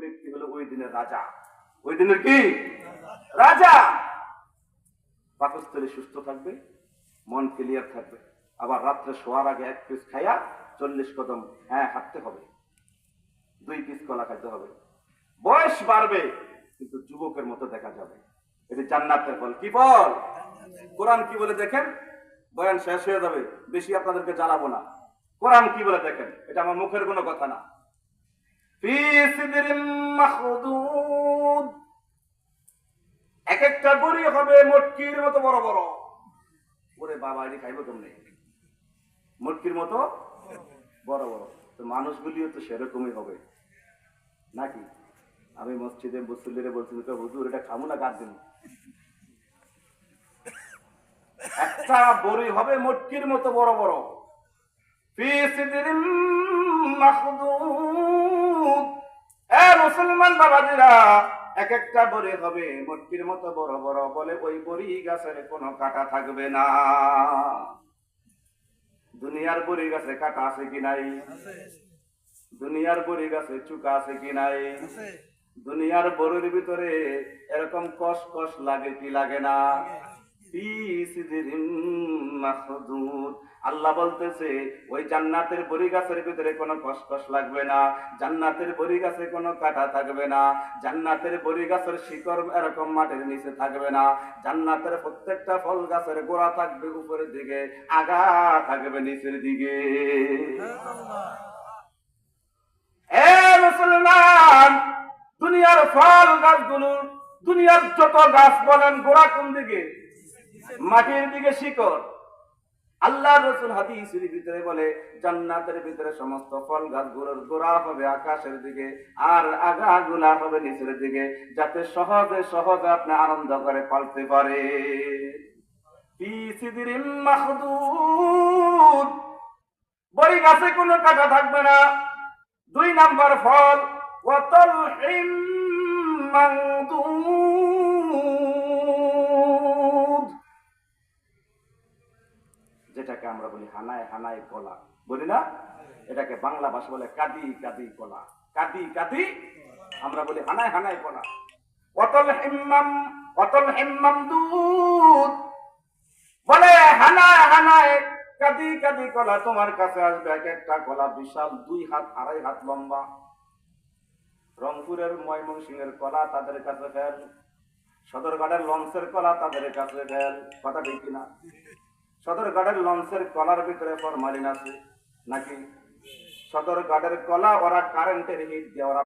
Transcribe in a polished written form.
ব্যক্তি হলো ওই দিনের রাজা। ওই দিনের কি রাজা। পাকস্থলী সুস্থ থাকবে, মন ক্লিয়ার থাকবে। আবার রাত্রে শোয়ার আগে 1 পিস খাইয়া 40 কদম হাঁটতে হবে, 2 পিস কলা খাইতে হবে। বয়স বাড়বে কিন্তু যুবকের মতো দেখা যাবে। এটি জান্নাতের ফল। কি ফল? কোরআন কি বলে দেখেন, বয়ান শেষ হয়ে যাবে, বেশি আপনাদেরকে জ্বালাবো না। কোরআন কি বলে দেখেন, এটা আমার মুখের কোনো কথা না। ফি সিদরিম মাখদুদ, এক একটা বড়ি হবে মটকির মতো বড় বড়। ওরে বাবা, এটি খাইবো কেমনে? মটকির মতো বড় বড়। তো মানুষগুলিও তো সেরকমই হবে নাকি? আমি মসজিদে মুসল্লিরে বলছি, হুজুর এটা খামু না গাছ দিন। একটা বড়ি হবে মটকির মতো বড় বড়। ফি সিদরিম মাখদুদ, মুসলমান বাবাজিরা, এক একটা বড়ি হবে মটকির মতো বড় বড়। বলে ওই বড়ি গাছের কোনো কাঁটা থাকবে না। দুনিয়ার বড়ি গাছে কাঁটা আছে কি নাই? দুনিয়ার বড়ি গাছে চুকা আছে কি নাই? দুনিয়ার বড়ির ভিতরে এরকম কষ কষ লাগে কি লাগে না? আল্লাহ বলতেছে ওই জান্নাতের বড়ি গাছের ভিতরে কোনো কসকস লাগবে না, জান্নাতের বড়ি গাছে কোনো কাঁটা থাকবে না, জান্নাতের বড়ি গাছের শিকড় এরকম মাটির নিচে থাকবে না, জান্নাতের প্রত্যেকটা ফল গাছের গোড়া থাকবে উপরের দিকে, আগা থাকবে নিচের দিকে। মুসলমান, দুনিয়ার ফল গাছগুলো, দুনিয়ার যত গাছ বলেন গোড়া কোন দিকে? মাটির দিকে শিকড়। আল্লাহ রাসূল হাদিসের ভিতরে বলে জান্নাতের ভিতরে সমস্ত ফল গাছগুলোর গোড়া হবে আকাশের দিকে, আর আগাগুলা হবে নিচের দিকে, যাতে সহজে সহজে আপনি আনন্দ করে ফলতে পারে। ফি সিদরিম মাখদুদ, বড়ি গাছে কোনো কাঁটা থাকবে না। 2 নাম্বার ফল, ওয়া তালহিম মানদুদ, যেটাকে আমরা বলি হানায় হানায় কলা, বলি না? এটাকে বাংলা ভাষা বলে কাদি কাদি কলা। কাদি কাদি আমরা বলি হানায় হানায় কলা। অতল হিম্মামদুদ, বলে হানায় হানায় কাদি কাদি কলা তোমার কাছে আসবে। এক একটা কলা বিশাল 2 হাত 2.5 হাত লম্বা। রংপুরের ময়মনসিংহের কলা তাদের কাছে ফেল, সদরঘাটের লঞ্চের কলা তাদের কাছে ফেল। কথা ঠিক কিনা? সদরঘাটের লঞ্চের কলার ভিতরে ফরমালিন আছে নাকি? সদরঘাটের কলা ওরা কারেন্টের হিট দিয়ে ওরা